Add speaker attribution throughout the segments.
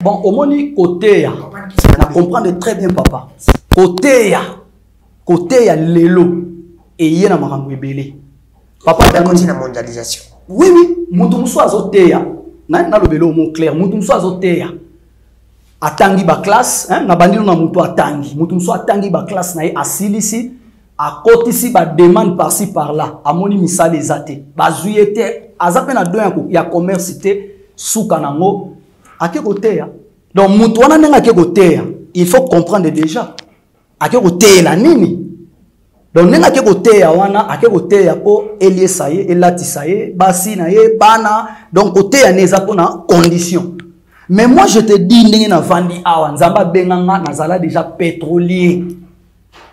Speaker 1: Bon, au moni côté ya, na comprendre très bien papa. Côté ya lelo et yena makambo ebele. Papa
Speaker 2: on continue la mondialisation.
Speaker 1: Oui oui, mutu muso azoteya. Na lobelo mot clair, mutu muso azoteya. Atangi ba classe, hein, na bandilo na mutu atangi. Mutu muso atangi ba classe na ye asilisi, a kotisi ba demande par-ci par-là. Amoni misale ezate. Ba zuyete, azape na don ya commerce te souka nango. Ake koteya. Donc mutu wana nenga ake koteya. Il faut comprendre déjà. Ake koteya la nini? Donc nenga ake koteya wana ake koteya po elie saye, elati saye, basi na ye, bana. Donc koteya neza po na condition. Mais moi je te dis ndenge na vandi awa nzamba benganga nazala déjà pétrolier.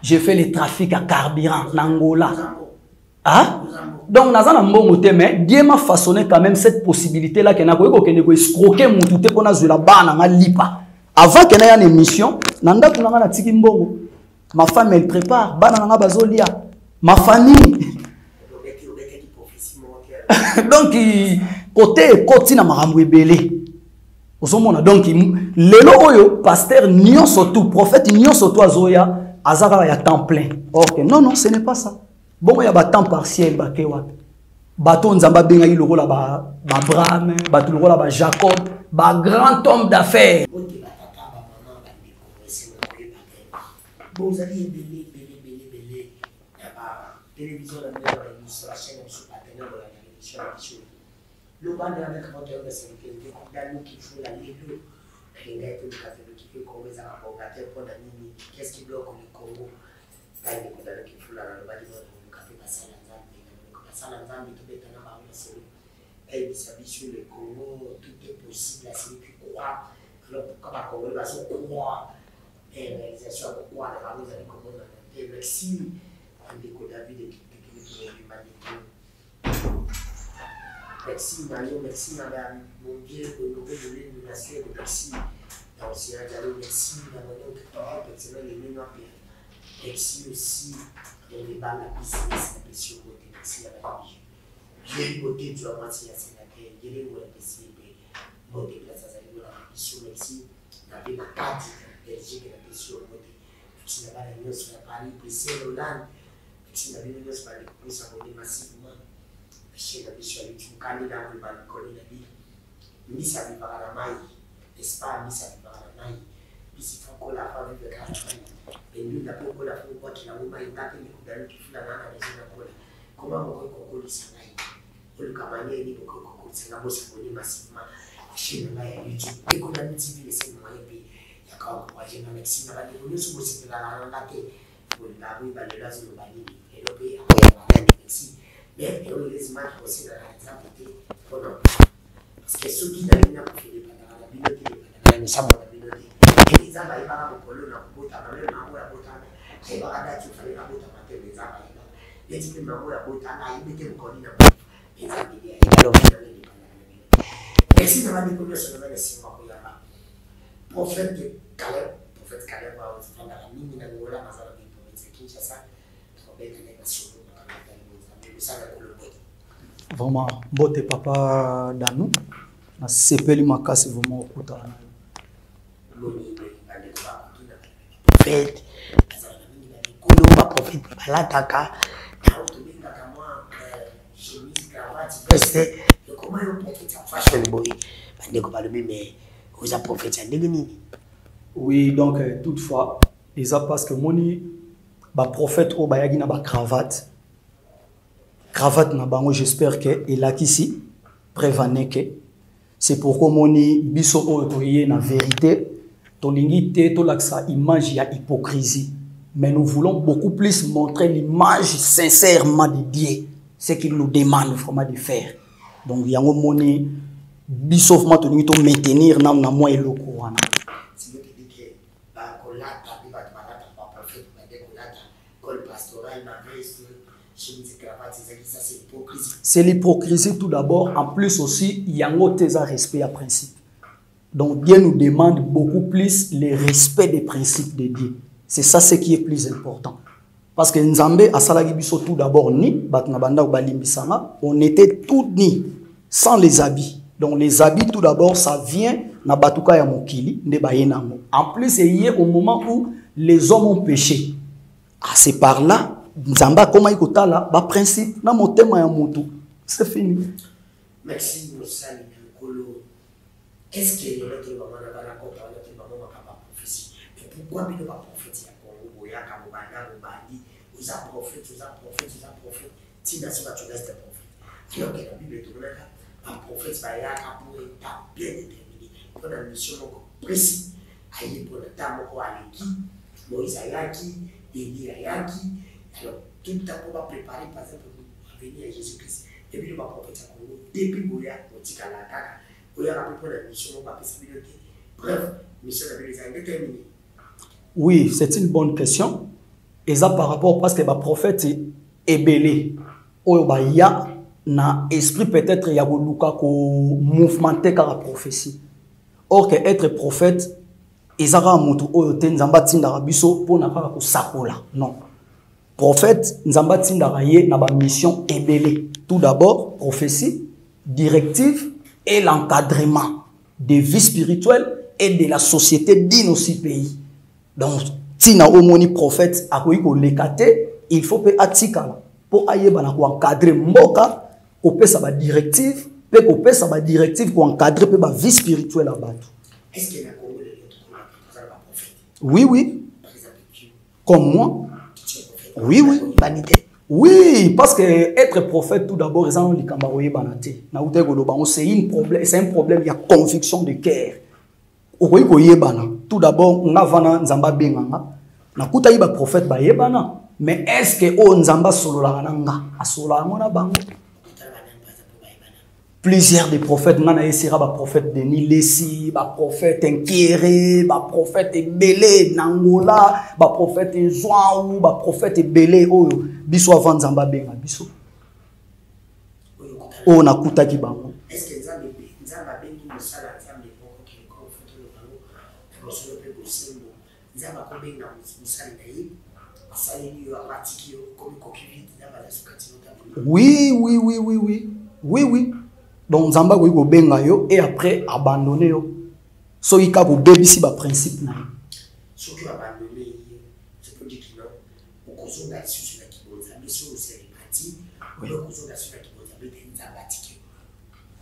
Speaker 1: J'ai fait le trafic à carburant en Angola. Hein? Donc nazana mbongo te mais Dieu m'a façonné quand même cette possibilité là que na ko ko escroquer mon tout ko na zula bana nga lipa. Avant que na ya une émission, nanda kunanga na tiki mbongo. Ma femme elle prépare bana nga bazolia. Ma famille. Donc côté na makambo ebele. Donc, lelo oyo, pasteur nyon surtout, prophète nyon surtout azoya, azara ya temps plein. Ok, non, ce n'est pas ça. Bon, il y a temps partiel, bateau nzamba benga yi loko la ba Abraham, bateau loko la ba Jacob, ba grand homme d'affaires.
Speaker 2: Le bas de la métropole de sécurité, condamné qu'il faut la lire, il y a tout le catholique qui fait comme les arabes, qu'est-ce qui bloque le Congo? Là, il y a condamné qu'il faut la loi du monde, le café passé à la Zambie, tout est en avant, et il s'habille sur le Congo, tout est possible, là, c'est qui croit. Alors, pourquoi pas Congo, il va se croire, et réalisation à croire, la rose à l'économie, et merci, on découvre la vie de l'humanité. Merci Mario, merci Madame, mon Dieu, au nom de l'une de la sœur, merci. Merci Diallo, merci Madame, merci les mémoires. Merci aussi les débats, la business, la pression, merci à la vie. J'ai voté du Amati à Sénateur, j'ai les mots de PCB, mon déplace à Zalou, la pression, merci. La vie, la carte, Belgique, la pression, merci d'avoir la nuit sur la Paris, Bruxelles, Hollande, merci d'avoir la nuit sur la Paris, s'abonner massivement. Chez la mission avec une candidat de Balikoli la vie, Miss Abibara la maille, n'est-ce pas, Miss Abibara la maille, Miss Franco la femme de Carabine, et lui la peau la femme qui la maman est tapée les coups d'anneau qui fout la main à la maison de Cola. Comment mon coco lui s'en aille? Le camané dit que coco c'est la bosse abonnée massivement. Chez le maille à YouTube, et qu'on a mis TV les 5 moyens pays. Il y a quand on voit j'ai ma médecine à la dévolution sur le site de la tête. Pour la rue, le laser de Bali, et le pays après la merci. Mais il y a des images aussi dans l'exemple parce que ceux qui n'ont pas fait des pantalons, la bibliothèque, les chambres de la bibliothèque, et les arbres, ils vont pour le nom, la botane, et la date, il fallait la botane, les arbres, les types de maman, la botane, ils mettaient le colis dans les arbres, et les merci d'avoir découvert ce nom de Simon Koyama. Prophète Caleb va vous prendre la mine dans le Gola, dans la vie pour les Kinshasa, pour mettre les nations.
Speaker 1: Vraiment, bote papa Danou, na sepeli makasi vraiment okuta.
Speaker 2: Prophète, Kolomba prophète balataka, comment on prophète sa fashion boy, bandeko balobi mais vous a prophète ça nini?
Speaker 1: Oui, donc toutefois, ça parce que moni ba prophète o bayagi na ba cravate. Cravate na bango, j'espère que il a ici prévané que c'est pourquoi moni biso otoye na vérité ton limite to l'axa image ya hypocrisie, mais nous voulons beaucoup plus montrer l'image sincèrement de Dieu, ce qu'il nous demande vraiment de faire. Donc yango moni biso vraiment to limite maintenir na moi eloko wana.
Speaker 2: Si vous dites que ba kolata bi ba balata ba prophète ba de kolata col pastoral na veste.
Speaker 1: C'est l'hypocrisie tout d'abord. En plus aussi, il y a un respect à principe. Donc Dieu nous demande beaucoup plus le respect des principes de Dieu. C'est ça ce qui est plus important. Parce que Nzambe a salagi biso tout d'abord ni, on était tout ni, sans les habits. Donc les habits tout d'abord, ça vient na batuka ya mokili nde baye nango. En plus c'est hier au moment où les hommes ont péché. Ah, c'est par là Nzamba comment ikotala ba principe na motema ya mutu. C'est fini.
Speaker 2: Merci Moussali Nkolo. Est-ce que notre maman n'a pas raconté notre maman n'a pas prophétie? Mais pourquoi il n'a pas prophétie à Congo? Boya Kamobana, Mobandi, vous avez prophète, vous avez prophète, vous avez prophète. Tina sur tu restes prophète. Alors que la Bible est tournée un prophète Baya pour être bien déterminé. Pour la mission précise. Aïe pour le temps où Aleki, Moïse Ayaki, Élie Ayaki. Alors tout le temps on va préparer par exemple pour venir à Jésus-Christ. Et puis, le prophète à Congo, depuis Boya, on dit qu'à la caca, Boya a pu la mission, on va pas se bref, mission les a déterminée.
Speaker 1: Oui, c'est une bonne question. Et ça par rapport parce que le prophète est belé. Il y a un esprit peut-être il y a un mouvementé par la prophétie. Or que être prophète, ils ont un mot Nzamba Tindara Biso pour n'a pas sakola. Non. Prophète Nzamba Tindara yé na ba mission ebelé. Tout d'abord, prophétie, directive et l'encadrement des vies spirituelles et de la société dans aussi pays. Donc, si na omoni prophète akoyi ko lekate, il faut que atikala pour ayeba na ko encadrer mboka, ko pesa ba directive, pe ko pesa ba directive ko encadrer pe ba vie spirituelle à batu.
Speaker 2: Est-ce qu'il y a Congo les autres prophètes?
Speaker 1: Oui, oui.
Speaker 2: Par exemple, tu.
Speaker 1: Comme moi.
Speaker 2: Tu es prophète.
Speaker 1: Oui, oui. Vanité. Oui, parce que être prophète tout d'abord, c'est un problème, il y a conviction de cœur. Tout d'abord, on a vana nzamba benganga. Na kuta iba prophète ba yebana, mais est-ce que o nzamba solo la nanga, asola ngona bango? Plusieurs des prophètes, nana esira ba prophète Denis Lessi, ba prophète Nkéré, ba prophète Belé Nangola, ba prophète Zouaou, ba prophète Belé oyo biso avant nzamba benga biso. O na kuta ki bango.
Speaker 2: Est-ce que nzamba bengi musala nzambe moko ki ko foto le bango ko solo pe ko sembo. Nzamba ko benga musala nayi, asali yo amatiki yo ko ko kiviti nzamba za sukati nota.
Speaker 1: Oui, oui, oui, oui, oui. Oui, oui. Donc Nzamba ko ko benga yo et après abandonner yo. So ika ko bebisi ba principe na.
Speaker 2: So ki abandonner yo, je peux dire que non, au kozo na sur la kiboza, mais sur c'est parti, le kozo na sur la kiboza, mais Nzamba tiki.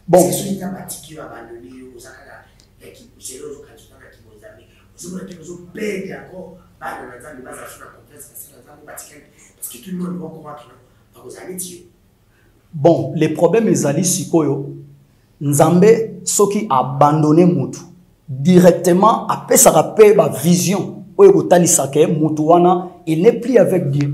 Speaker 2: Bon, c'est sur Nzamba tiki abandonner yo, osaka la ki c'est le zo kantu na kiboza, mais ozo na kibozo perdre encore, ba na Nzamba ba za sur la confiance parce que Nzamba batika parce que tout le monde va croire que non, parce que Nzamba.
Speaker 1: Bon, les problèmes ezali sikoyo Nzambe soki abandonné mutu directement après ça rappelle ba vision oyo kotalisa ke mutu wana il n'est plus avec Dieu.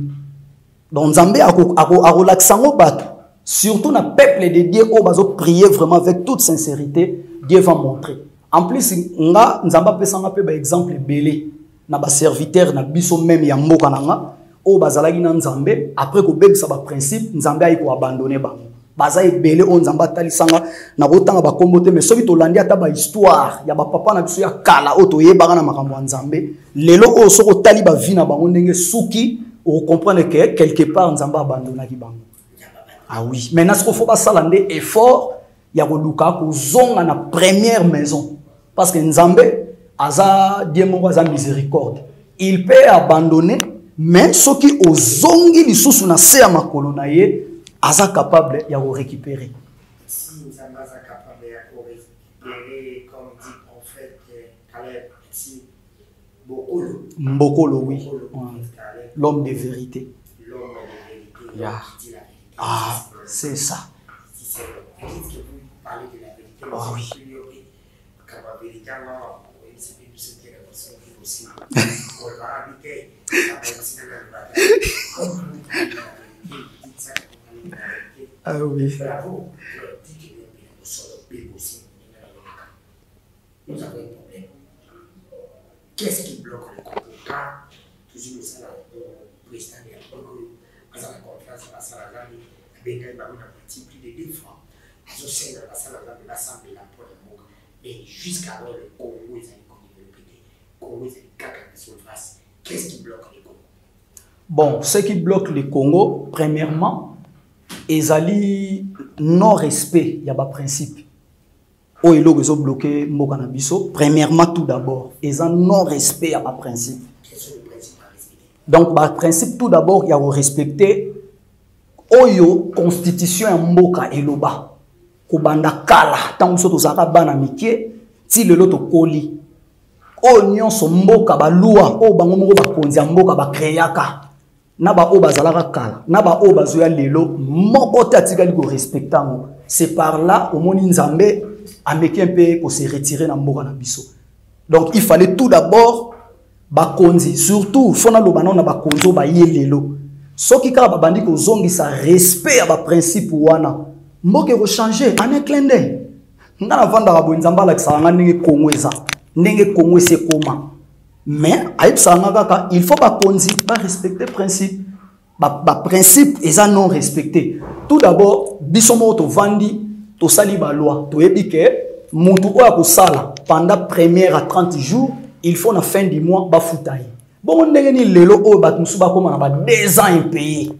Speaker 1: Donc Nzambe a relaxango batu surtout na peuple de Dieu o bazo prier vraiment avec toute sincérité, Dieu va montrer. En plus nga Nzamba pesanga pe ba exemple belé na ba serviteur na biso même ya mboka nanga o bazalaki na Nzambe après ko bebisa ba principe Nzambe ayi ko abandonner bango baza ebele o Nzamba talisanga na kotanga ba kombote mais soki to landi ata ba histoire ya ba papa na biso ya kala o to yebaka na makambo ya Nzambe lelo o soko tali ba vie na bango ndenge suki o comprendre que quelque part Nzamba abandonnaki bango. Ah oui, maintenant ce qu'il faut pas salande effort ya ko luka ko zonga na première maison parce que Nzambe aza Dieu moko aza miséricorde. Il peut abandonner mais ce qui ozongi lisusu na se ya makolo na ye aza capable ya récupérer.
Speaker 2: Si Nzamba est capable de récupérer comme dit prophète Caleb, si Mbokolo.
Speaker 1: Mbokolo, oui. L'homme de vérité.
Speaker 2: L'homme de vérité.
Speaker 1: Yeah.
Speaker 2: Qui dit la vérité.
Speaker 1: Ah, c'est ça.
Speaker 2: Si c'est que vous parlez de la vérité,
Speaker 1: ah oui.
Speaker 2: Comme la vérité, c'est plus ce qui est possible. On va habiter.
Speaker 1: Ah oui.
Speaker 2: Bravo. Nous avons un problème. Qu'est-ce qui bloque le Congo? Car toujours nous sommes président de la Congo, à la conférence à la salle à l'année, à Bengal, on a parti plus de 2 fois. À ce sein de la salle à l'année, l'Assemblée, la pour le Congo. Mais jusqu'alors, le Congo, ils ont développé. Le Congo, ils ont caca de surface. Qu'est-ce qui bloque le Congo?
Speaker 1: Bon, ce qui bloque le Congo, premièrement, ezali non-respect, il y a pas principe. o eloko ezo bloqué mboka na biso. Premièrement tout d'abord, ils ont non respect à ma principe. Donc par principe tout d'abord il y a respecter oyo constitution ya mboka eloba. Kobanda kala tant so tozaka bana mikie ti lelo to koli. O nyonso mboka ba loi o bango moko ba konzi ya mboka ba créaka. Na ba o bazalaka kala, na ba o bazoya lelo moko tatikali ko respectango. C'est par là au moni nzambe ameki un peu pour se retirer na mboka na biso. Donc il fallait tout d'abord ba konzi, surtout fona lobana na ba konzo ba yelelo. Soki ka ba bandi ko zongisa respect à ba principe wana. Mboka ko changer en un clin d'œil. Ngana vanda ka bo nzamba la kisanga ndenge kongweza. Ndenge kongwese koma. Mais il faut pas respecter le principe. Le principe est non respecté. Tout d'abord, bisomo to vandi to sali ba loi. To ebike mutu oya ko sala pendant première à 30 jours, il faut na fin du mois ba futayi. Bon ndenge ni lelo o ba musuba koma na ba 2 ans impayé.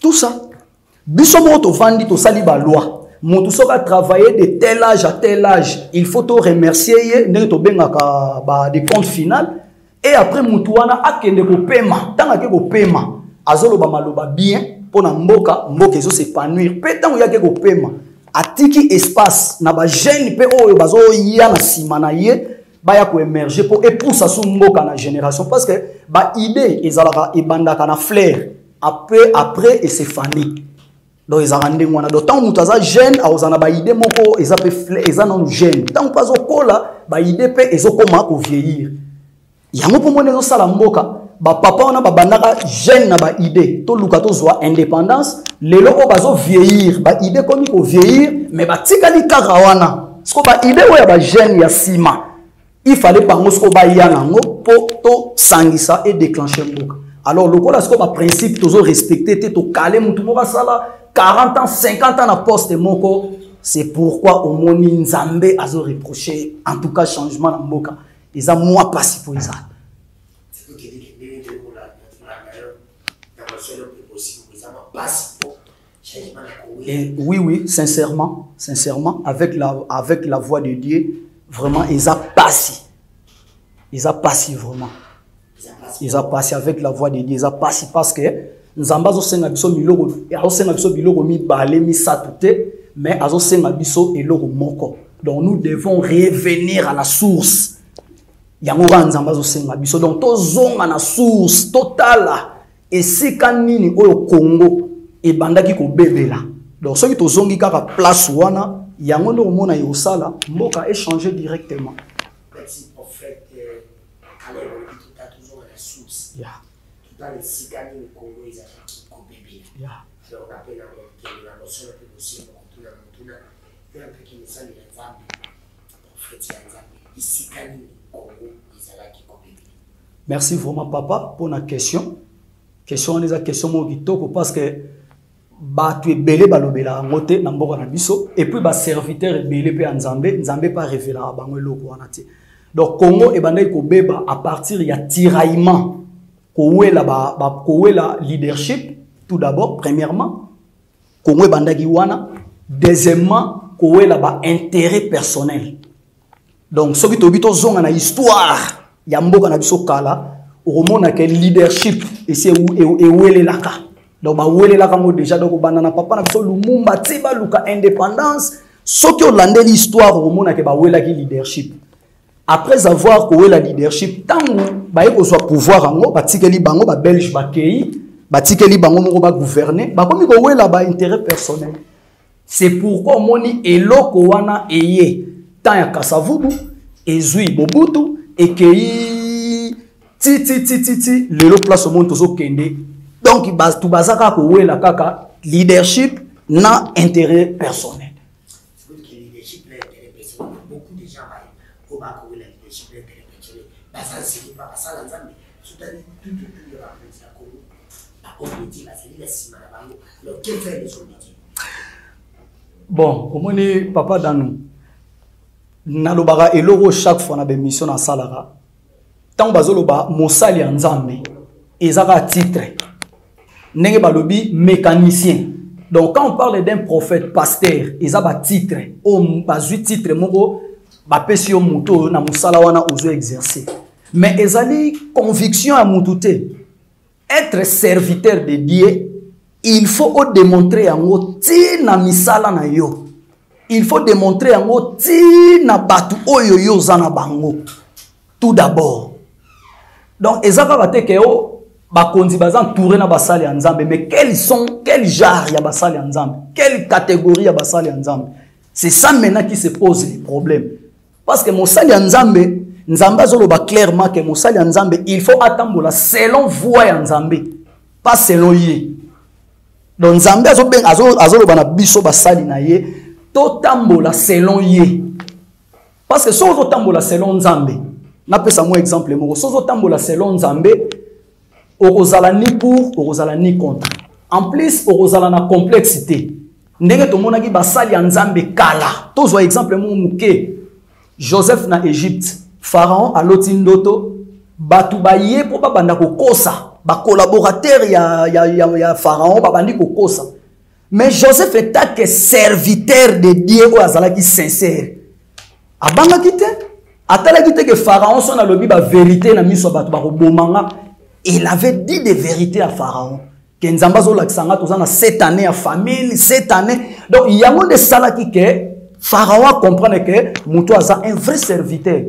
Speaker 1: Tout ça, bisomo to vandi to sali ba loi. Mon soka travailler de tel âge à tel âge, il faut te remercier des comptes finales et après mutuana akende ko paiement tant que ko paiement azolo ba maloba bien pour na mboka ezo s'épanouir pe tant yake ko paiement atiki espace na ba jeune pe oyo bazo ya na sima na ye ba ya ko émerger pour épousa su mboka na génération parce que ba idée ezalaka ebandaka na flair après et c'est fani. Donc ils ont rendu moi d'autant que tu jeune à aux anaba idée moko ils ont non jeune tant pas au cola ba idée pe ils ont comment ko vieillir yango pour moi les sala mboka ba papa on a ba bandaka jeune na ba idée to luka to zwa indépendance lelo o bazo vieillir ba idée comme ko vieillir mais ba tikali karawana sko ba idée o ya ba jeune ya sima il fallait pas ngo sko ba yana ngo po to sangisa et déclencher mboka. Alors le cola sko ba principe toujours respecter to calé mutu mo sala 40 ans, 50 ans à poste moko, c'est pourquoi au moni Nzambe a reproché en tout cas changement dans Mboka. Ils ont moins passé pour ça. Et oui, sincèrement, avec la voix de Dieu, vraiment, ils ont passé. Ils ont passé vraiment. Ils ont passé avec la voix de Dieu. Ils ont passé parce que Nzamba zo senga biso miloko, azo senga biso biloko mi balé mi satute, mais azo senga biso eloko moko. Donc nous devons revenir à la source. Yango Nzamba zo senga biso. Donc to zonga na source totale. Et si kanini oyo Congo e bandaki ko bebela. Donc ceux qui to zongi kaka place wana, yango no mona yo sala, mboka échanger directement.
Speaker 2: Merci prophète. Alors tout a toujours la source.
Speaker 1: Yeah.
Speaker 2: Dans les Sikani, le Congo, ils ont qui bébé. Alors, on appelle la notion de aussi, on a un peu qui nous sale les Zambie, en fait, il y a un Zambie. Les Sikani, le Congo, ils ont qui bébé.
Speaker 1: Merci vraiment, papa, pour la question. Question, on a une question parce que tu es belé balobela ngote na mboka na biso et puis ba serviteur est belé pe Nzambe pas révéler à bango loko wana te. Donc Congo e bandai ko beba à partir ya tiraillement. Kowela leadership, tout d'abord, premièrement, Kowela bandagiwana, deuxièmement, Kowela ba intérêt personnel. Donc, ce qui est obito zonga na histoire, yamboka na biso kala, au moment que leadership, et c'est où est laka. Donc, ba où est laka mo déjà, donc, banana papa na biso lumumba, tiba luka indépendance, ce qui est landé l'histoire, au moment que ba où est laki leadership. Après avoir coué la leadership, tant que soit pouvoir en batikeli bango ba belge ba kei, batikeli bango moko ba gouverner, ba komi ko wela ba intérêt personnel. C'est pourquoi moni eloko wana eye tant ya Kasavubu, ezui Mobutu et kei ti lelo place au monde tozo kende. Donc tout bazaka ko wela kaka leadership na intérêt personnel. Bon, comment est papa dans nous? Nalobara et l'euro chaque fois na mission na salara. Tant bazoloba mosali en Nzambe ezaka titre. Nenge balobi mécanicien. Donc quand on parle d'un prophète pasteur, ils ont un titre, titre moko ba pesi yo muto na musala wana ozo exercer. Mais ils ont conviction à mututé. Être serviteur de Dieu, il faut démontrer en ti na misala na yo. Il faut démontrer en ti na batu oyo yo zana bango. Tout d'abord. Donc ils ont pas que yo bakonzi bazan touré na basali ya nzambe, mais quel genre ya basali ya nzambe, quelle catégorie ya basali ya nzambe. C'est ça maintenant qui se pose les problèmes. Parce que mosali ya nzambe Nzambe azoloba clairement que mosali ya nzambe il faut atambola selon voie ya nzambe, pas selon ye. Donc nzambe azoloba na biso basali na ye to tambola selon ye. Parce que si on tambola selon nzambe, na pesa mo exemple moko, si on tambola selon nzambe, okozala ni pour, okozala ni contre. En plus okozala na complexité. Ndenge to monaki basali ya nzambe kala. To zo exemple mo muke Joseph na Égypte. Pharaon a lotindoto batu baye po babanda kokosa ba collaborateur ya Pharaon babandi kokosa. Mais Joseph est que serviteur de Dieu ou azalaki sincère. Abanga kite atala kite que Pharaon son alobi ba vérité na miso batu ba robomanga. Il avait dit des vérités à Pharaon. Que nzamba zo laksanga tozana 7 années à famine, 7 années. Donc il y a de salaki que Pharaon comprend que muto aza un vrai serviteur.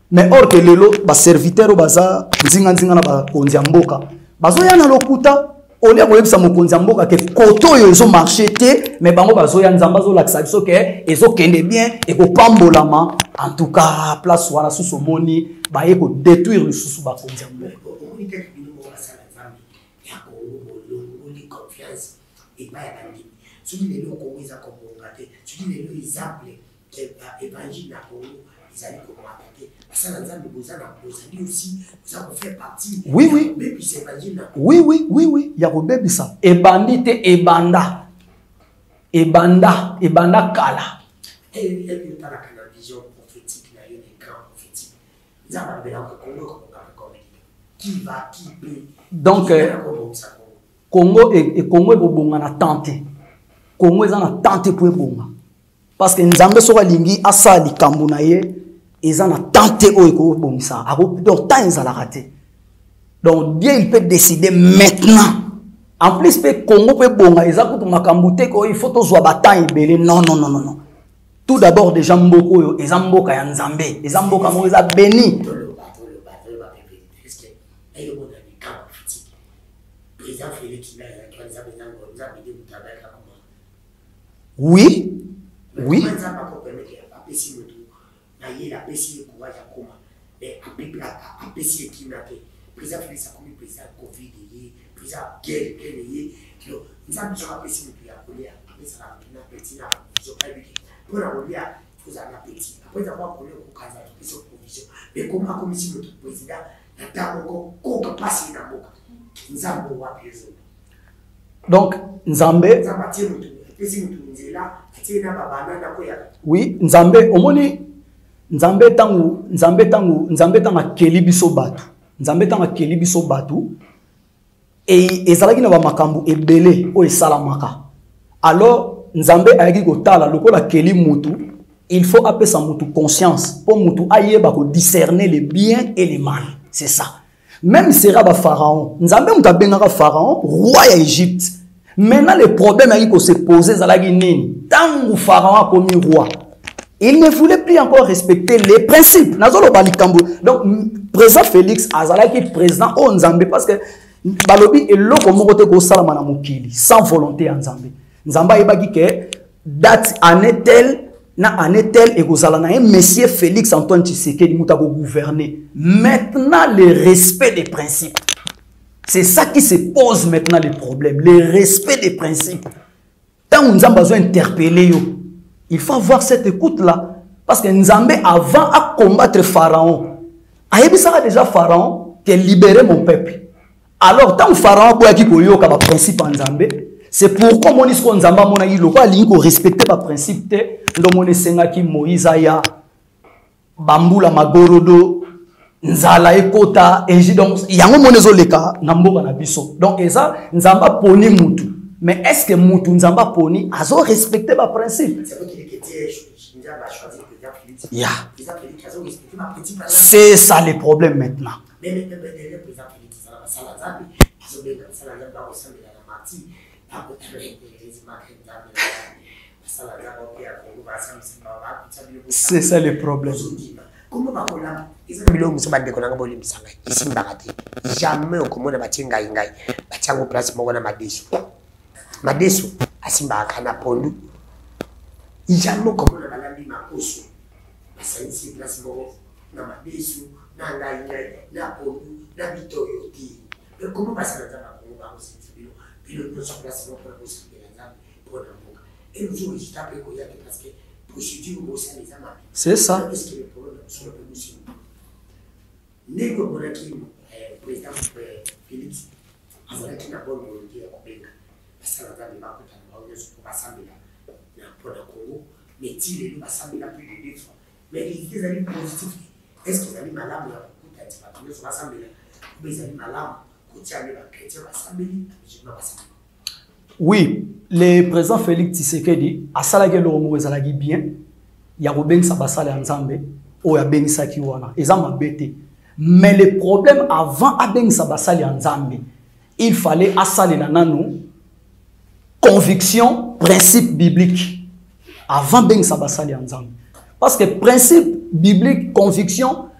Speaker 1: Mais or que lelo ba serviteur baza nzinga na ba konzi mboka bazo yana lokuta olia boyebisa mokonzi mboka ke koto yo ezo marché te, mais bango bazo ya nzamba zo lakisa biso ke ezo kende bien et ko pambolama. En tout cas place wana susu moni ba ye ko détruire le susu ba konzi mboka.
Speaker 2: Et pas y tu dis les lots comme ils ont compris, tu dis les lots ils appellent évangile na Congo, ils allaient comment attaquer. Ça dans les beaux-arts, vous aussi, vous avez fait partie.
Speaker 1: Oui, oui.
Speaker 2: Mais puis c'est évangile na Congo.
Speaker 1: Oui, oui, oui, oui. Il y a rebelle ça. Ebandite ebanda. Ebanda, ebanda kala.
Speaker 2: Et puis il y a la vision prophétique, il y a des grands prophétiques. Ils ont appelé dans le Congo comme qui va, qui peut.
Speaker 1: Donc, Congo et Congo est bon na tenter. Congo est na tenter pour bon. Parce que nzambe so lingi asali kambu na ye ezana tenter o eko bon ça. Donc temps ils a raté. Donc Dieu il peut décider maintenant. En plus peut Congo peut bon ezako to makambu te ko il faut to zwa bataille belé. Non non non non non. Tout d'abord déjà mboko yo ezamboka ya nzambe. Ezamboka mo eza béni. Oui, oui. Donc, Nzambe. Oui, Nzambe, omoni Nzambe tanga kelibiso batu. Nzambe tanga kelibiso batu. Et ezalaki na ba makambu ebele o esalamaka. Alors, Nzambe ayaki kotala lokola keli mutu, il faut appeler sa mutu conscience pour mutu ayeba ko discerner les biens et les mal. C'est ça. Même sera ba pharaon. Nzambe mutabenga pharaon, roi d'Égypte. Maintenant le problème est qu'il se posait zalaki nini. Tant que pharaon a commis roi, il ne voulait plus encore respecter les principes. Donc président Félix azalaki président au Nzambe parce que balobi eloko moko te ko salama na mokili sans volonté en Nzambe. Nzamba ebaki que date année telle na année telle et kozala na monsieur Félix Antoine Tshisekedi muta ko gouverner. Maintenant le respect des principes. C'est ça qui se pose maintenant les problèmes, le respect des principes. Tant que nous avons besoin d'interpeller, il faut avoir cette écoute-là. Parce que Nzambe, avant à combattre Pharaon, il sera déjà Pharaon qui a libéré mon peuple. Alors, tant que Pharaon a dit qu'il y a un principe en Nzambe, c'est pourquoi mon discours Nzamba a dit qu'il respecter le principe. Moïse Aya, Bamboula Magorodo, Nzala ekota, donc yango monezo leka na mboka na biso. Donc eza Nzamba poni mutu. mais est-ce que mutu nzamba poni azo respecter ba principe? C'est ça le problème maintenant. C'est ça le problème.
Speaker 2: Jamais on commande batinga ingai bachango place moko na madeso asimba kana pondu jamais commande balambi makoso basanisi place moko na madeso na ngai na pondu na bitoyo ti mais comment passer dans la pondu ba ositi bilo no so place moko na ositi na nzambe pour na mboka et le jour où je tape ko yake parce que procédure mo sa les amants
Speaker 1: c'est ça.
Speaker 2: Est-ce que le problème sur le monsieur nego pour qui président Félix azalaki na bonne volonté ya kobenga basala nzambe bakutana baoneso po basambela na mpona Congo mais ti lelo basambela plus de 2 fois mais les ezali positif est-ce que ezali malamu ya kokuta ti bato nyonso basambela obe ezali malamu kotiane bakretien basambeli na musulman basambela?
Speaker 1: Oui, le président Félix Tshisekedi asalaki eloko moko ezalaki bien ya kobengisa basala ya nzambe oyo abengisaki wana eza mabe te. Mais le problème avant Abengisa Basali en Zambie, il fallait assaler la nanou conviction, principe biblique. Avant Bengisa Basali en Zambie. Parce que principe biblique, conviction,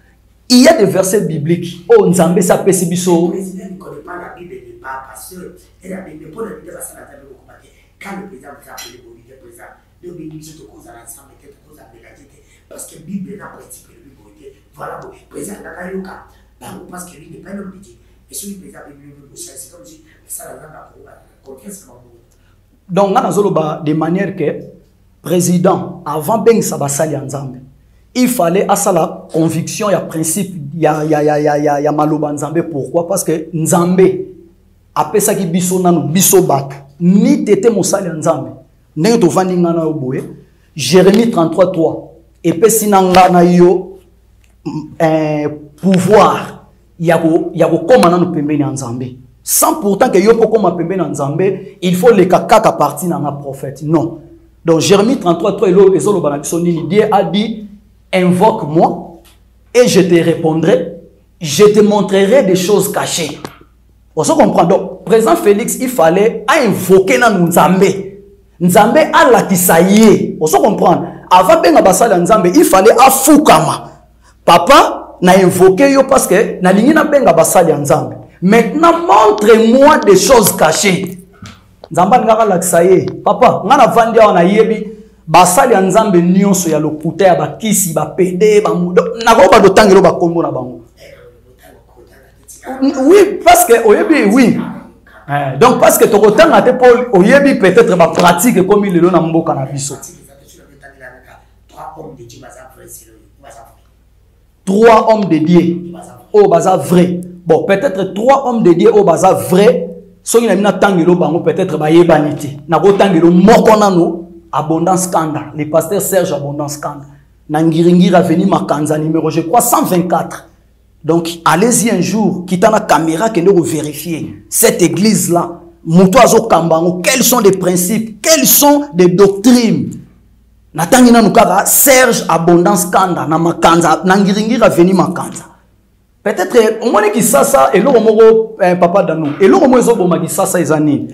Speaker 1: il y a des versets bibliques. Oh, Nzambe ça peut sibiso.
Speaker 2: Le président ne connaît pas la Bible et pas parce que la Bible pour la Bible ça n'a jamais combattu. Quand le président vous a appelé pour le président, le Bible c'est cause à l'ensemble quelque chose à mélanger parce que la Bible n'a pas principe. Voilà, le président n'a pas parce que lui n'est pas un homme de Dieu. Et si le président c'est comme si ça n'a pas confiance.
Speaker 1: Donc, on a de manière que président, avant Ben Sabasali Nzambe, il fallait à ça la conviction, il y a principe, il y a Maloba Nzambe. Pourquoi? Parce que Nzambe, après ça qui biso nanu biso bak, ni tete mosali Nzambe, n'est to vandi ngana oboe, Jérémie 33:3, et pe sinanga na yo pouvoir yako koma na pembeni ya Nzambe sans pourtant que yo pokoma pembeni ya Nzambe il faut les kaka partie na un prophète non. Donc Jérémie 33:3 ezolo banakiso nini Dieu a dit invoque-moi et je te répondrai, je te montrerai des choses cachées. On se comprend. Donc président Félix il fallait invoquer na Nzambe Nzambe a la kisaye. On se comprend. Avant benga basala Nzambe il fallait afukama. Papa n'a invoqué yo parce que na lingi na benga basali ya Nzambe. Maintenant montre-moi des choses cachées. Nzamba ngaka laksaye. Papa ngana vandi wana yebi basali ya Nzambe nyonso ya lokuta ya bakisi ba pede ba mudo na ko ba dotangelo ba kombo na bango. Oui parce que oyebi oui. Donc parce que tokotanga te Paul oyebi peut-être ba pratique comme il le na mboka na biso. 3 hommes de Dieu au bazar vrai. Bon, peut-être 3 hommes de Dieu au bazar vrai. So il a mis na tangelo bango peut-être ba yebanité. Na ko tangelo moko nano abondance scandale. Le pasteur Serge abondance scandale. Na ngiringira venu makanza numéro je crois 124. Donc allez-y un jour, quittez la caméra que nous vérifier cette église là. Mutoazo kambango, quels sont les principes, quelles sont les doctrines. Natangina nukara Serge abondance kanda na makanza nangiringira veni makanza. Peut-être au moins qui ça et l'homo papa danou et l'homo ezoboma qui ça ezani.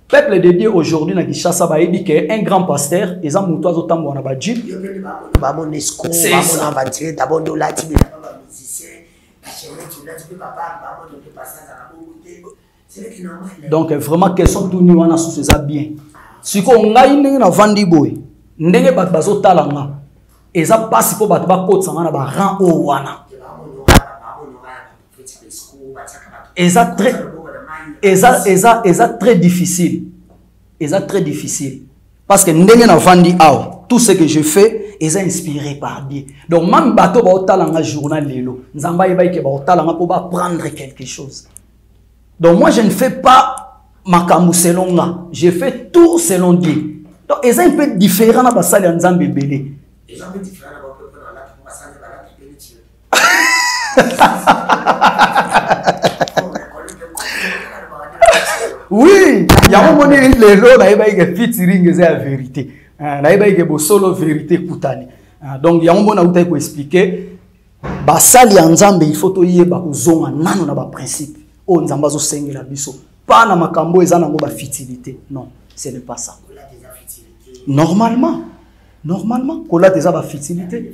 Speaker 1: Peuple de Dieu aujourd'hui na Kinshasa ba dit que un grand pasteur eza muto azotambo na baji
Speaker 2: ba monesco ba mon aventure d'abord la tibi ba musicien la chérie tu l'as dit papa ba mon de passage à la beauté. C'est que normal.
Speaker 1: Donc vraiment question tout ni wana sous ça bien. Siko ngai ndenge na vandi boy. Ndenge bat bazo talanga eza pasi po bat ba kotsa na ba ran o wana eza très difficile parce que ndenge na vandi aw tout ce que je fais est inspiré par Dieu. Donc même bato ba talanga journal lelo nzamba yeba ke ba talanga po ba prendre quelque chose. Donc moi je ne fais pas makambu selon nga, je fais tout selon Dieu. Donc, ils sont un peu différents dans la salle de Nzambe belé. Ils sont un peu différents dans la salle de Nzambe belé. Oui. ya moni lelo na yeba ke featuring eza la vérité na yeba ke bo solo vérité kutani donc ya mona uta ko expliquer ba sali ya nzambe il faut to yeba ko zonga nano na ba principe o nzamba zo sengela biso pas na makambo eza nango ba futilité non ce n'est pas ça normalement kola déjà ba futilité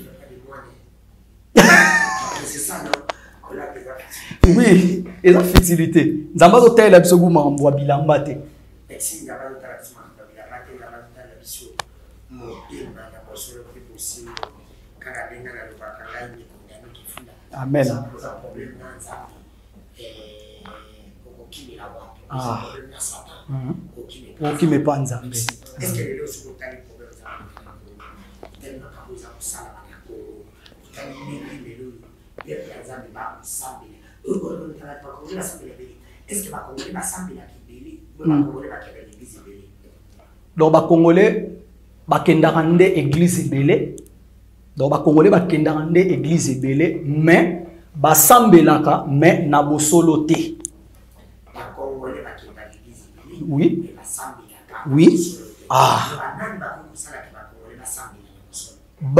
Speaker 2: c'est ça non kola déjà
Speaker 1: oui et la futilité nzamba zo tela biso guma mbwa bilamba te
Speaker 2: merci ngaba zo tela biso mbwa bilamba te ngaba zo tela biso mo pemba na bosolo pe possible kaka benga na lobaka ngai ni kondani kifunda
Speaker 1: amen
Speaker 2: problème na nzambe okokimi la wapi problème na satan okimi pa nzambe est-ce que lelo soko tali problème nzambe tellement kabuza kusala na ko tali mingi lelo ya nzambe ba nzambe est-ce que les Congolais bassemblent la Kibeli ou les Congolais bakenda l'église belé donc ba Congolais bakenda rande église belé donc ba Congolais bakenda rande église belé mais basambelaka mais na bosolo te ba Congolais bakenda l'église belé oui oui ah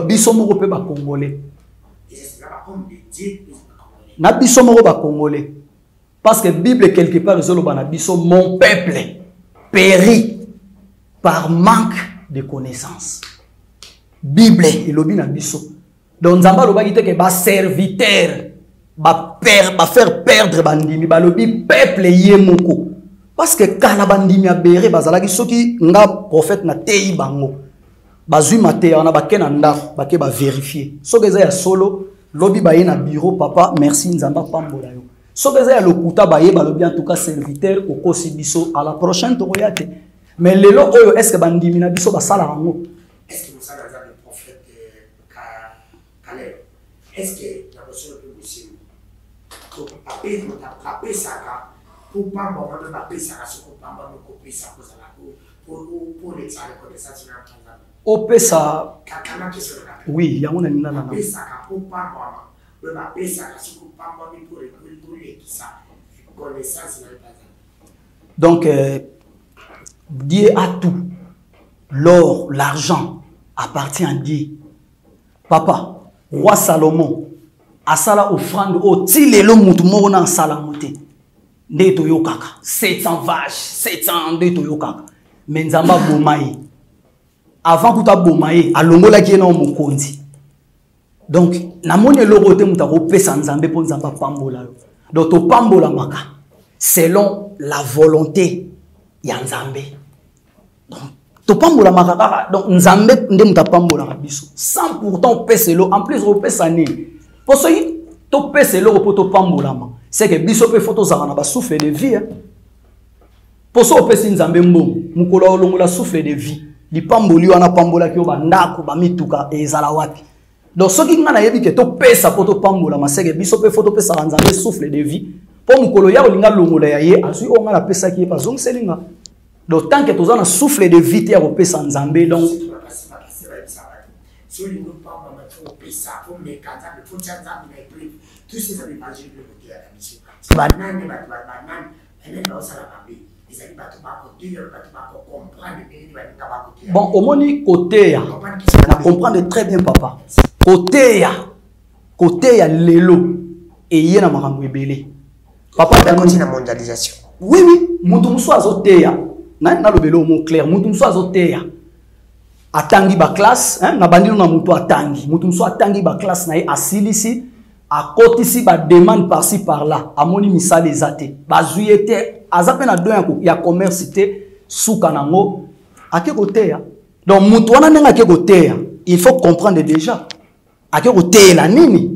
Speaker 2: biso moko pe ba Congolais c'est là comme de Dieu na biso moko ba Congolais parce que Bible quelque part ezoloba na biso mon peuple périt par manque de connaissance Bible elobi na biso donc nzamba lobaki te ke ba serviteur ba faire perdre bandimi ba lobi peuple yemoko parce que kala bandimi ya bere bazalaki soki nga prophète na tei bango bazui matéa na bakena ndako bake ba vérifier soki eza ya solo lobi baye na bureau papa merci nzamba pambola yo so beza ya lokuta baye balobi en tout cas serviteur okosi biso à la prochaine tokoyate mais lelo oyo est-ce que bandimi na biso basala rango est-ce que musala za le prophète Caleb est-ce que na boso pe bosimu to apé tapé saka pour pas bon même apé saka soko pamba no kopi saka kozala pour les tsale connaissance na Tanzania opesa kakana keso na oui yango na nina na pesaka pour pas moi le ma pesaka soko pamba mi pour les qui ça connaissance na Tanzania donc Dieu a tout l'or l'argent appartient à Dieu papa roi Salomon asala offrande au tilelo mutu moko na sala moté nde to yokaka 700 vaches 700 nde to yokaka mais nzamba bomai avant que tu bomaye alongola ki na mokonzi donc na moni loko te muta ko pesa nzambe po nzamba pambola donc to pambola maka selon la volonté ya nzambe donc to pambola maka donc nzambe nde muta pambola biso sans pourtant peselo en plus o pesa ni pour ça to peselo po to pambola ma c'est que biso pe photo za na ba souffle de vie pour ça o pesa nzambe mbom mukolo olongola souffle de vie li pamboli wana pambola ki ba ndako ba mituka ezala wapi donc soki nga na yebi ke to pesa poto pambola maseke biso pe photo pesa nzambe souffle de vie po mukolo ya olinga longola ya ye azui onga na pesa ki pa zong selinga donc tant que tozana souffle de vie te ya ko pesa nzambe donc so lingo pamba ma to pesa po me kata be fucha nzambe na ipi tous ces amis magiques de côté à la mission banane banane ene na osala babi. Bon, au moni côté ya, on comprend très bien papa. Côté ya lelo et yena makambo ebele. Papa dans la mondialisation. Oui oui, mutu muso azoteya. Na lobelo mot clair, mutu muso azoteya. Atangi ba classe, hein, na bandilo na mutu atangi. Mutu muso atangi ba classe na asilisi, a côté si ba demande par-ci par-là, amoni misale ezate. Bazuyete azape na do ya commerce te souka nango ake koteya donc mutu wana nenga ake koteya il faut comprendre déjà ake koteya nini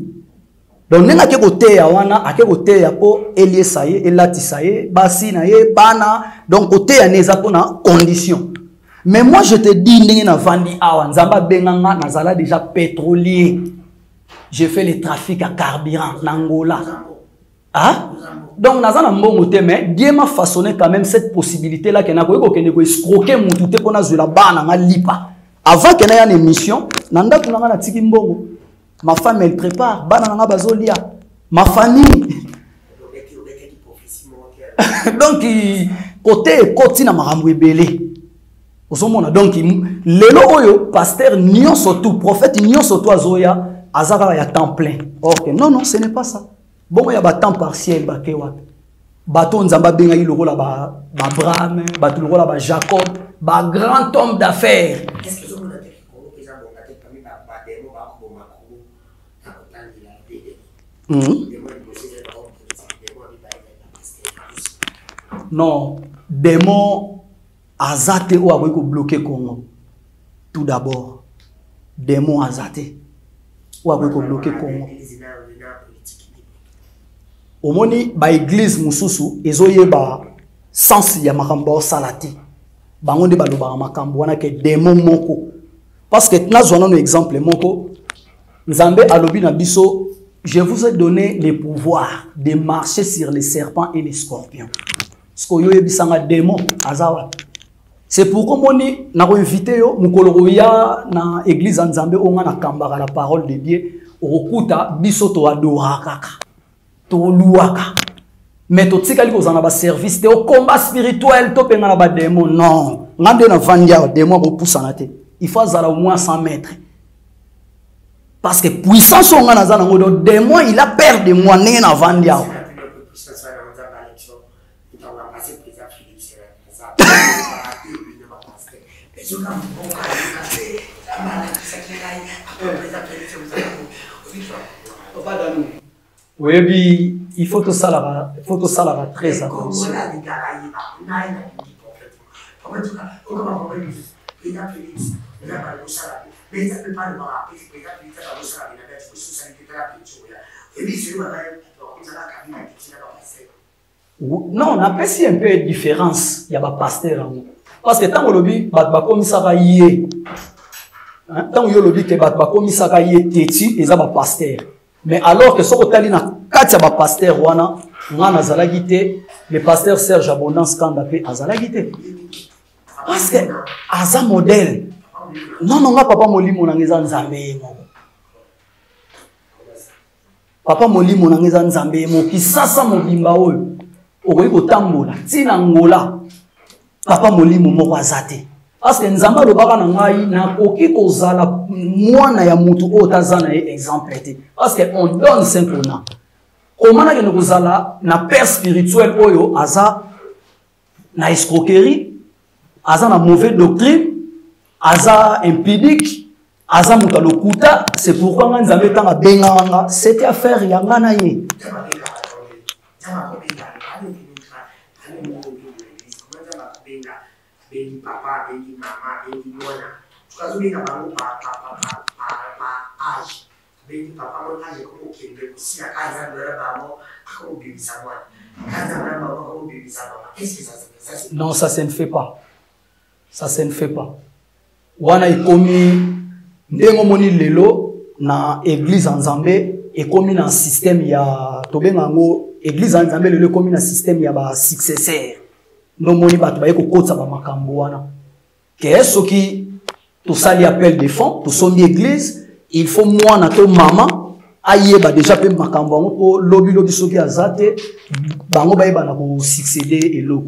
Speaker 2: donc nenga ake koteya wana ake koteya po eliesa ye elatisa ye basi na ye bana donc koteya neza po na condition mais moi je te dis ndenge na vandi awa nzamba benganga nazala déjà pétrolier j'ai fait le trafic à carburant en Angola. Ah? Donc, nous avons mais Dieu m'a façonné quand même cette possibilité-là que nous avons escroquer mon tout pour nous la banane à lipa. Avant qu'il y ait une émission, ma femme elle prépare, banane bazolia, ma famille. Donc,
Speaker 1: côté koti na makambo ebele osomona donc lelo oyo pasteur nyonso tout prophète nyonso tout azoya azaka ya temps plein or que non ce n'est pas ça bon ya ba temps partiel ba ke wapi bato nzamba benga lokola ba Abraham bato lokola ba Jacob ba grand homme d'affaires.
Speaker 2: Est-ce que vous avez dit que les gens vont être parmi ba démo ba ko makuru na kotangi la dede
Speaker 1: non démon azate ou akoki ko bloquer Congo tout d'abord démon azate ou akoki ko bloquer Congo omoni ba église mususu ezoyeba sens ya makambo salati bango nde baloba makambo wana ke démon moko parce que nazwana no exemple moko nzambe alobi na biso je vous ai donné le pouvoir de marcher sur les serpents et les scorpions ce que yo yebisanga démon azawa c'est pourquoi moni na ko inviter yo mukolo ya na église nzambe onga na kambaka la parole de Dieu okuta biso to adora kaka to luaka mais to tikali ko zana ba service te au combat spirituel to penga na ba démon non ngande na vandia démon ko poussana te il faut zala au moins 100 mètres parce que puissance on a zana ngodo démon il a peur de moi né na vandia oui, il faut tout ça là, très attention. Non, on a pas si un peu de différence. Il y a pas pasteur. Parce que tant que lobby, comme ça va y tant que lobby que comme ça va y teti, ils ont pasteur. Mais alors que ce que tu as dit, quand tu as pasteur, le pasteur Serge Abondance Kandapé a zalagité. Parce que Aza modèle. Non, non, papa Moli Monangeza Nzambe. Papa Moli Monangeza Nzambe. Qui sasa mobimba oyo. Okoyi kotambola. Tina ngola. Papa Moli Momo Azate. Parce que Nzamba lobaka na ngai na koki kozala mwana ya mutu o tazana exemple été parce que on donne simplement comment na ke kozala na père spirituel oyo aza na escroquerie aza na mauvaise doctrine aza impudique aza mutu lokuta c'est pourquoi nga Nzambe tanga benganga c'était affaire ya ngana ye bengi papa, bengi mama, bengi mwana. Tukazobika bango pa âge. Bengi papa mo âge ko kende aussi à kaza ndera bango ko bibisa mwana. Kaza na bango ko bibisa mwana. Qu'est-ce que ça? Non, ça ne fait pas. Ça ne fait pas. Wana ikomi ndengo moni lelo na église Nzambe ekomi na système ya tobenga ngo église Nzambe lelo ekomi na système ya ba successeur. Non moni bato ba ekokotsa ba makambo wana ke soki to sali appel de fonds to son église il faut moi na to maman ayeba déjà pe makambo ngo po lobi soki azate bango ba yeba na ko succéder eloko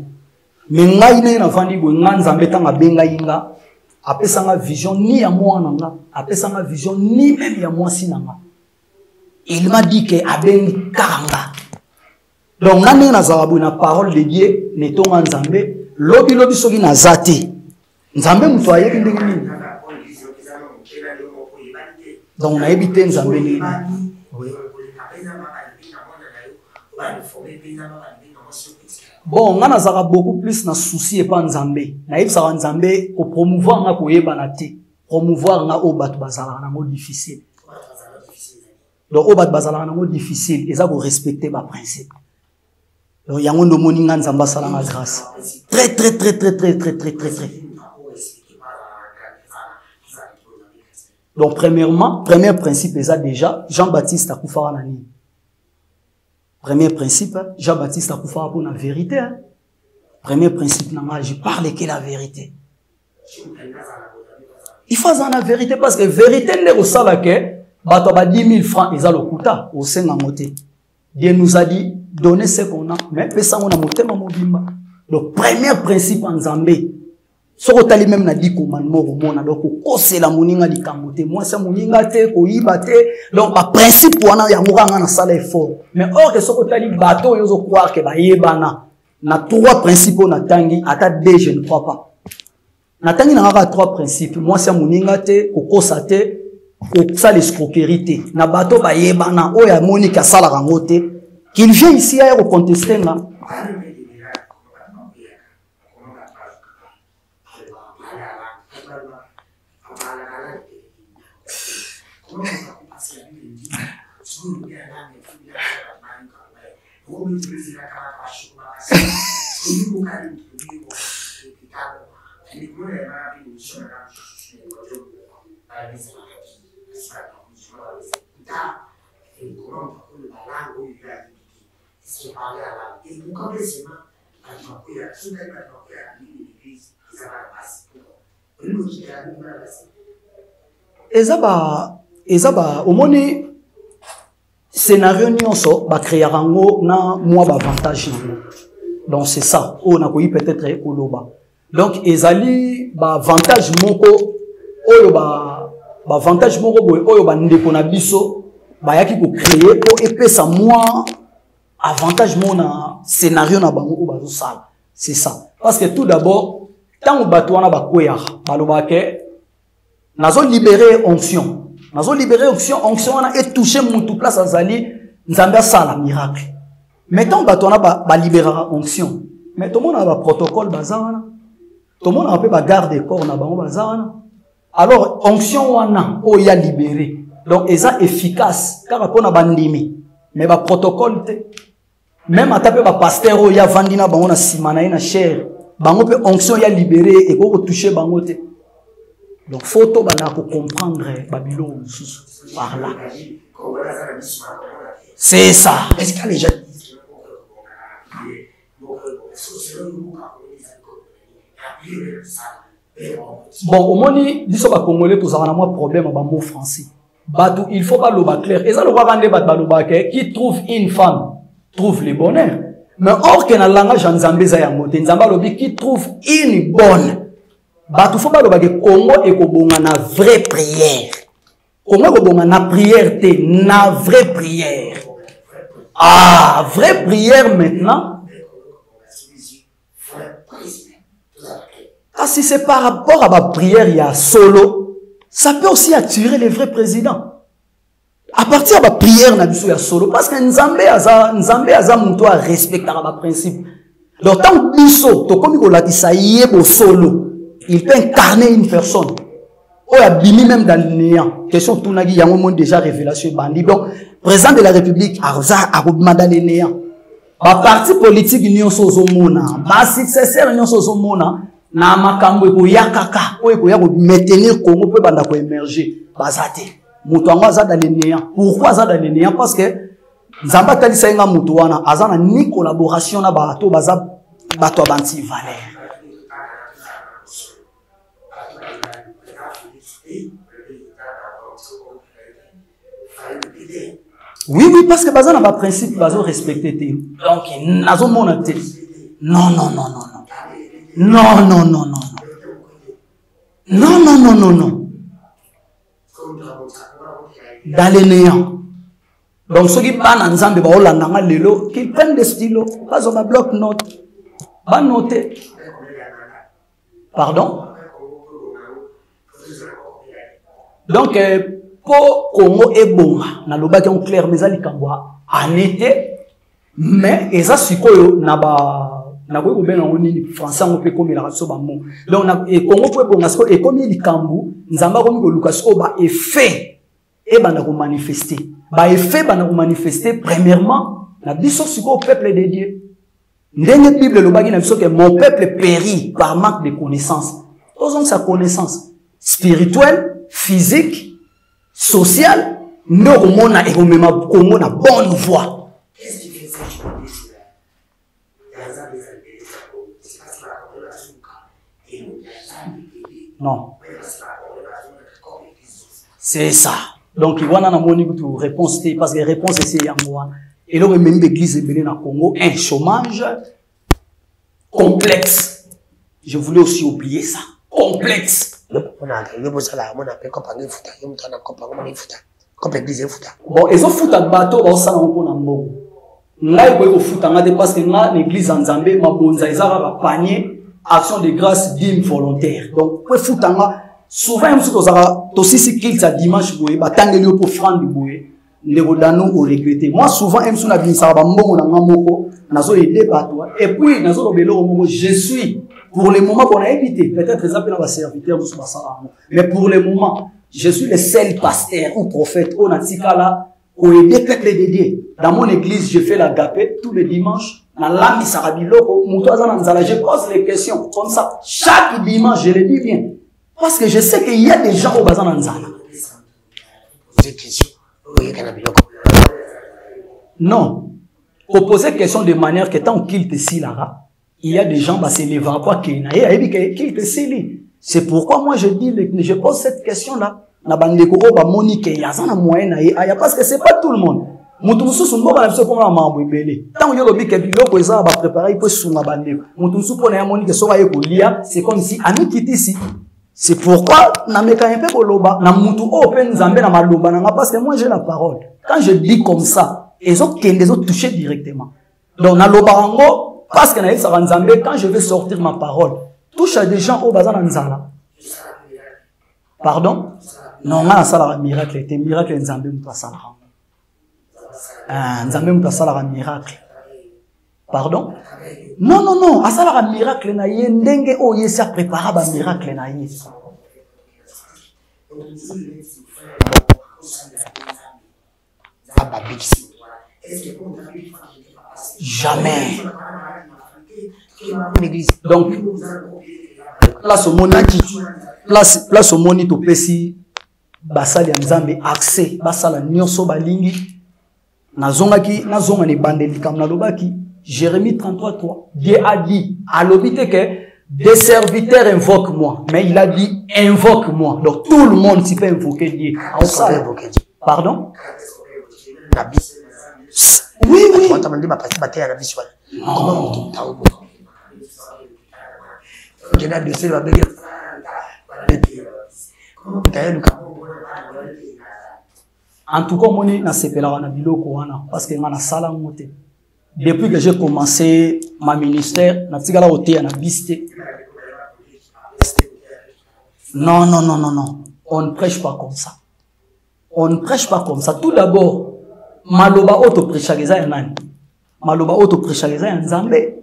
Speaker 1: mais ngai ne na vandi bo Nzambe tanga benga yinga apesanga vision ni ya mwana nga apesanga vision ni même ya mwasi nanga il m'a dit que abengi kanga. Donc, on a na parole de Dieu, neton Nzambe, lobi soki na zate. Nzambe mutu ayebi ndenge nini. Donc, on a évité Nzambe nini. Bon, on a beaucoup plus na souci et pas Nzambe. Na yebisa Nzambe ko promouvoir nga ko yeba te. Promouvoir nga o batu bazala na mo difficile. Donc, o batu bazala na mo difficile, eza ko respecter ba principe. Donc, il y a un moninga Nzamba salama grâce. Très. Donc, premièrement, premier principe, c'est déjà, Jean-Baptiste Akoufara Nani. Premier principe, Jean-Baptiste Akoufara pour la vérité. Premier principe, je parle que la vérité. Il faut la vérité parce que la vérité n'est pas que, bah, 10 000 francs, ils ont le quota au sein de la moté. Dieu nous a dit, donner ce qu'on a, mais ça on a monté ma mobimba. Le premier principe en Zambé, ce que tu même na dit commandement au monde, donc c'est la moninga di kamote, moi c'est moninga te, koyiba te, donc le principe wana ya mouranga na sala effort. Mais or que ce que tu dit bateau yozo croire que ba yebana, na trois principes na tangi, ata deux je ne crois pas. Na tangi na ngaka trois principes, moi c'est moninga te, kokosa te, ça l'escroquerie te, na bateau ba yebana, o ya monika sala rangote, qu'il vient ici à contester là. Ezaba omoni scénario nyonso ba créer rango na moi ba avantage donc c'est ça on a koyi peut-être koloba donc ezali ba avantage moko oyo ba avantage moko boy oyo ba ndeko na biso ba yaki ko créer po epesa moi avantage mona scénario na bango ba zo sala c'est ça parce que tout d'abord tant bato wana ba koya baloba ke nazo libérer onction. Nazo libérer onction wana et toucher mutu place azali nzambe sala miracle. Mettons bato wana ba libérer onction. Mais tout le monde a un protocole bazana. Tout le monde a un peu ba garde corps na bango bazana. Alors onction wana o ya libéré. Donc eza efficace car on a bandimi. Mais ba protocole te. Même atape ba pasteur o ya vandina bango na simana na cher. Bango pe onction ya libéré et ko toucher bango te. Donc, faut que vous comprendre Babylone par là. C'est ça. Est-ce que les gens... Bon, au moins, ils sont pas congolais, tous avons un problème avec le mot français. Il faut pas le clair. Et ça, le roi qui trouve une femme, trouve le bonheur. Mais or que dans le langage en Zambie, qui trouve une bonne. Batu faut pas le bagage Congo et Kobonga na vraie prière. Congo Kobonga na prière te na vraie prière. Ah, vraie prière maintenant. Ah, si c'est par rapport à ma prière, il y a solo, ça peut aussi attirer les vrais présidents. À partir de ma prière, il y a solo. Parce que Nzambe aza muto a respecter ma principe. Donc, tant que biso, to komi ko latisa yebo solo. Il peut incarner une personne. Oh, il y a bimi même dans le néant. Question tout n'a dit, il y a déjà révélation bandit. Donc, président de la République, a dans le néant. Ma parti politique, union sozomona. Ma successeur, union sozomona. Na makambo ko yakaka. Oh, ko yako maintenir Congo peut banda ko émerger. Bazate. Mutu anga za dans le néant. Pourquoi za dans le néant? Parce que Zamba tali sa inga mutu wana. Azana ni collaboration na bato baza bato abanti valeur. Oui, oui, parce que bazan n'a pas principe, bazan respecter. Donc, nazo monate. Non, non, non, non, non. Non, non, non, non. Non, non, non, non, non. Dans les néants. Donc, ceux qui parlent en Zambie, qu'ils prennent des stylos, pas on a bloc-notes. Va noter. Pardon? Donc, pour Congo et bon, na loba qui ont clair mais ali kambwa en été, mais eza sikoyo na ko ben on ni français on peut comme la raso ba mo. Donc na Congo pour bon parce que et comme il kambu, nzamba comme ko lukas ko ba effet et ba na ko manifester. Ba effet ba na ko manifester premièrement na biso siko peuple de Dieu. Ndenge Bible loba ki na biso que mon peuple périt par manque de connaissance. Osons sa connaissance spirituelle, physique, social, nous avons une bonne voie. Qu'est-ce qui fait ça? Non. C'est ça. Donc, il y a une réponse, parce que la réponse est moi. Et là, même l'église est dans le Congo, un chômage, complexe. Je voulais aussi oublier ça. Complexe. Bon, ils ont foutu un bateau dans ça en là ils ont foutu un parce que là l'église en Zambie ma bonza ils ont panier action de grâce dîme volontaire. Donc ils foutu un souvent ils ont aussi si qu'ils ça dimanche boye batangeli pour franc du boye ndegodano au regretter. Moi souvent ils sont habillés ça ba mbongo na ngamoko nazo aider bateau et puis nazo lobelo mo je suis pour le moment qu'on a évité peut-être les appels à serviteur mais pour le moment je suis le seul pasteur ou prophète au Natikala pour aider le peuple de Dieu. Dans mon église, je fais la gapette tous les dimanches. Dans l'ami Sarabiloko, je pose les questions comme ça. Chaque dimanche, je le dis bien. Parce que je sais qu'il y a des gens au Bazan Nzala. Non. Pour poser question de manière que tant qu'il te s'y là, il y a des gens qui se lèvent à quoi qu'il te s'y. C'est pourquoi moi je dis, je pose cette question-là. Parce que c'est pas tout le monde. C'est comme si c'est pourquoi parce que moi j'ai la parole. Quand je dis comme ça, les autres touché directement. Donc parce que quand je vais sortir ma parole, touche à des gens au bazar Nzala. Pardon? Non, on a un miracle. C'est un miracle Nzambe m'a salara. Nzambe m'a salara miracle. Pardon? Non, non, non. A salara miracle na yé ndenge o yé sa prépara ba miracle na yé. Jamais. Donc, place au monaki, place au moni to pesi, basali Nzambe accès, basala nyonso balingi, nazonga ni bandeli kam na lobaki, Jérémie 33:3, Dieu a dit, à l'obité que des serviteurs invoquent moi, mais il a dit invoque-moi, donc tout le monde s'y peut invoquer Dieu. Pardon? Oui, oui. En tout cas, moi, parce que depuis que j'ai commencé ma ministère, non, non, non, non, non. On ne prêche pas comme ça. On ne prêche pas comme ça. Tout d'abord, maloba auto-prêchaliza yanani. Maloba auto-prêchaliza yanzambe.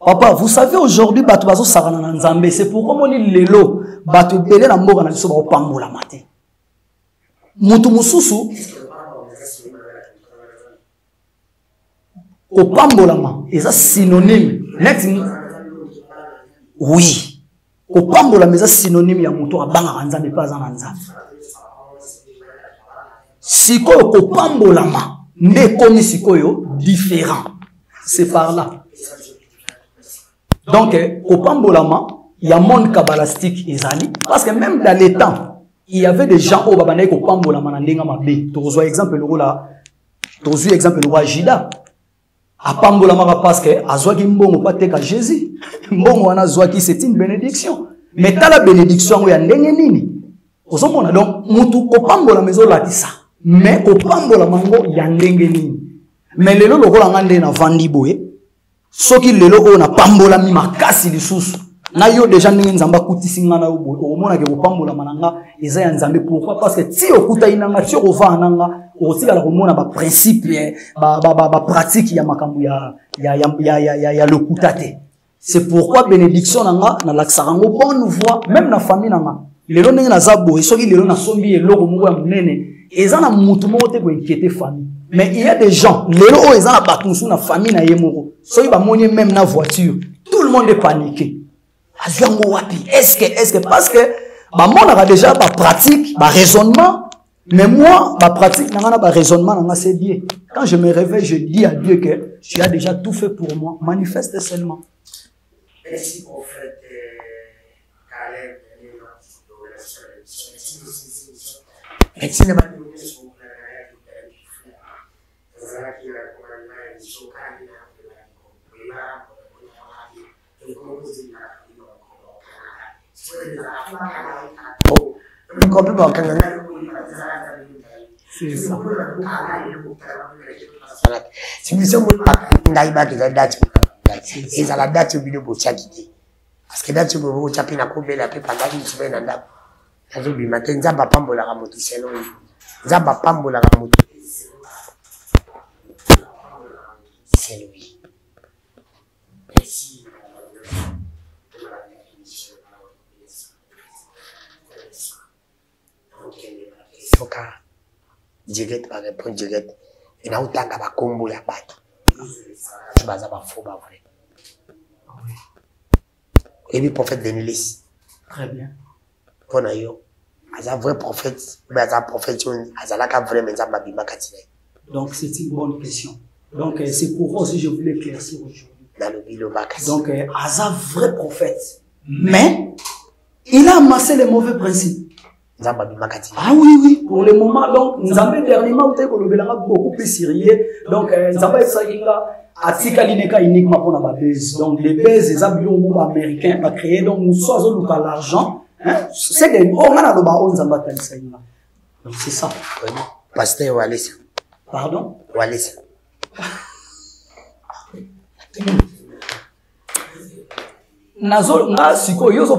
Speaker 1: Papa, vous savez aujourd'hui, batu bazo sarana na nzambe. C'est pourquoi mon lelo, batu belé na mboka na biso ba opambola matin. Mutu mususu, opambola ma, eza synonyme. Next, oui. Opambola ma, eza synonyme ya mutu abanga nzambe pas na nzambe. Sikoyo opambola ma, nde komi sikoyo différent. C'est par là. Donc, au Pambolama, il y a un monde kabbalistique ezali. Parce que même dans les temps, il y avait des gens au Babanaï au Pambolama n'endenga mabé. Tozo exemple le rôle Tozo exemple le roi Jida. A Pambolama parce que azwaki mbongo pas teka Jésus. Mbongo wana zwaki c'est une bénédiction. Mais t'as la bénédiction ya ndenge nini. Ozomona donc mutu au Pambolama mezo latisa. Mais au Pambolama ngo ya ndenge nini. Mais lelo le rôle ngande na vandi boye. Soki lelo o na pambola mi makasi lisusu na yo déjà ndenge nzamba kutisi ngana o mona ke pambola mananga eza ya nzambe. Pourquoi? Parce que ti okuta inanga ti ova nanga o tikala ko mona ba principe ba pratique ya makambu ya lokuta te. C'est pourquoi bénédiction nanga na laksarango bonne voix même na famille nanga lelo ndenge na zabo soki lelo na sombi eloko moko ya munene eza na mutu moko te ko inquiéter famille. Mais il y a des gens, les gens ils ont la batunsu na famille na yemoko. So ils va monter même na voiture. Tout le monde est paniqué. Est-ce que parce que bah mon a déjà ba pratique, ba raisonnement, mais moi ba pratique na ba raisonnement na c'est Dieu. Quand je me réveille, je dis à Dieu que tu as déjà tout fait pour moi. Manifeste seulement.
Speaker 2: Merci prophète Caleb. Merci
Speaker 1: C'est ça.
Speaker 2: Si nous sommes ndaïba de la date, et à la date au milieu de Tchadité. Parce que date au milieu de Tchapina, combien la paix pendant une semaine en date. La journée matin, Zaba Pambo la ramoto, c'est long. Zaba Pambo la ramoto. C'est lui. Merci. Soka. Direct va répondre direct. Et là, autant qu'à ma combo la batte. Je base à ma faux, pas vrai. Et puis, prophète de Nilis.
Speaker 1: Très bien.
Speaker 2: Pour nous, un vrai prophète, mais un prophète, un vrai message, ma bima katine.
Speaker 1: Donc, c'est une bonne question. Donc, c'est pour vous aussi je voulais éclaircir aujourd'hui.
Speaker 2: Dans le bilo bakasi.
Speaker 1: Donc, un vrai prophète. Mais, il a amassé les mauvais principes. Ah oui, pour le moment, donc, nous avons dernièrement beaucoup plus sérieux. Donc, nous avons fait uniquement pour la base. Donc, les bases, les habillons américains, ont créé, donc, nous sommes par l'argent. C'est que, on a le baron, nous avons donc, c'est ça.
Speaker 2: Pasteur Wallace.
Speaker 1: Pardon?
Speaker 2: Wallace.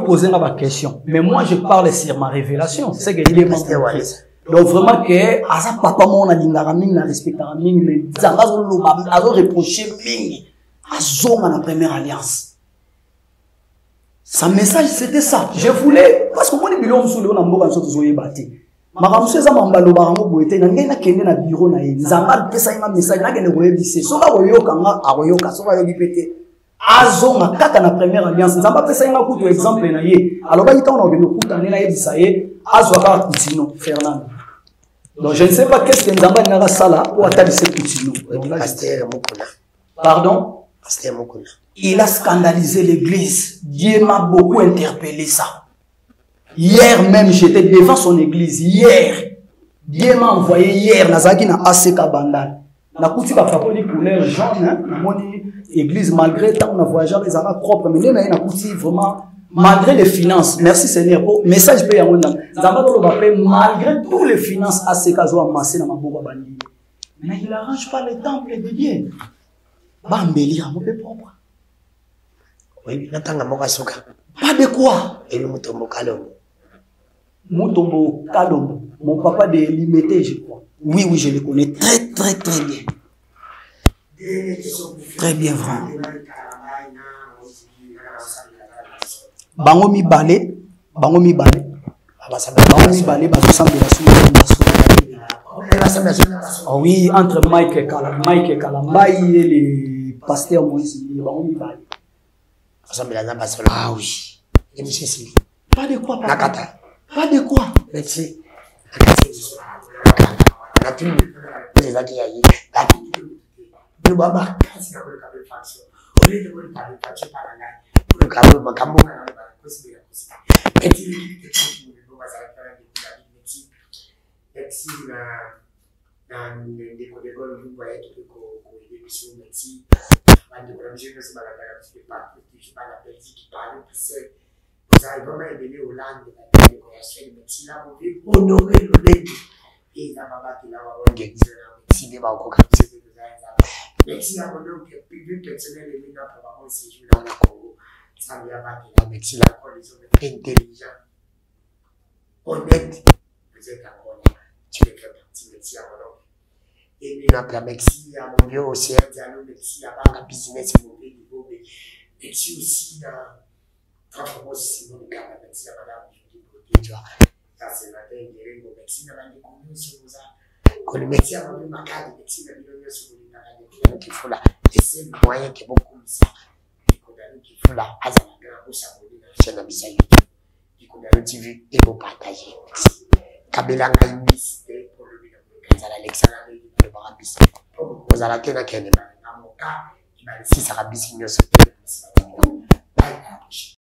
Speaker 1: Poser ma question, mais moi je parle sur ma révélation. C'est qu'il est montré. Donc vraiment que asa papa mon alingara mingi na respectara mingi mais zanga zo loba azo reprocher mingi azonga na première alliance. Sa message c'était ça. Je voulais parce que moi ni bilon solo na mboka nso tozoye bati. Makamuso eza mambalo barango boete na ngai na kende na bureau na ye. Zanga pesa ima message na kende koyebise. Soka koyoka nga akoyoka soka yoki pete. Azonga kaka na première alliance nzamba pesa nga kutu exemple na ye aloba ita on a obino kuta na ye bisaye azwaka Coutinho Fernando. Donc je ne sais pas qu'est-ce que nzamba ngaka sala ou atali ce Coutinho.
Speaker 2: Pasteur Mukuna.
Speaker 1: Pardon?
Speaker 2: Pasteur Mukuna.
Speaker 1: Il a scandalisé l'église. Dieu m'a beaucoup interpellé ça. Hier même j'étais devant son église hier. Dieu m'a envoyé hier nazaki na ACK Bandal. Na kuti ba papoli couleur jaune hein, moni église malgré tant on a voyagé les arabes propres mais na kuti vraiment malgré les finances. Merci Seigneur pour message pe yango nzamba ko ba pe malgré tous les finances ACK zo amassé na maboko bandi. Mais il arrange pas le temple de Dieu. Ba embellir mon peu propre.
Speaker 2: Oui, natanga moka soka.
Speaker 1: Pas de quoi.
Speaker 2: Et mutombo kalombo.
Speaker 1: Mutombo kalombo. Mon papa de limité je crois. Oui, je le connais très bien. Très bien, vraiment. Bangomi balé, oui, entre Mike et Kalambaï et les pasteurs Moïse, Bangomi balé.
Speaker 2: Ah oui.
Speaker 1: Pas de quoi, papa. Pas de quoi.
Speaker 2: Merci. Et la maman qui l'a envoyé, si les banques comme c'est de merci à mon homme qui est plus personnel et maintenant pour avoir un séjour dans le Congo. Ça vient pas de la médecine, encore les hommes intelligents, honnêtes. Vous êtes encore là. Tu es fait partie, merci à mon homme. Et maintenant, merci à mon Dieu, au CR Diallo, merci à la business et mon niveau. Merci aussi à transformation Simon de Canada, merci à madame Judy. C'est matin, il y a une médecine à la découverte sur nous. Quand le médecin a vu ma carte de médecine, il y a sur le qui faut là. Et c'est le moyen qui est beaucoup comme ça. Il condamne qui faut là. À la grande pour s'abonner dans la chaîne de Bissaï. Il condamne TV et vous partager. Kabila a une liste pour le vidéo. Quand Alexandre a dit le barabis. Vous allez tenir qu'elle est dans mon cas. Il m'a dit si ça a bis, il y a ce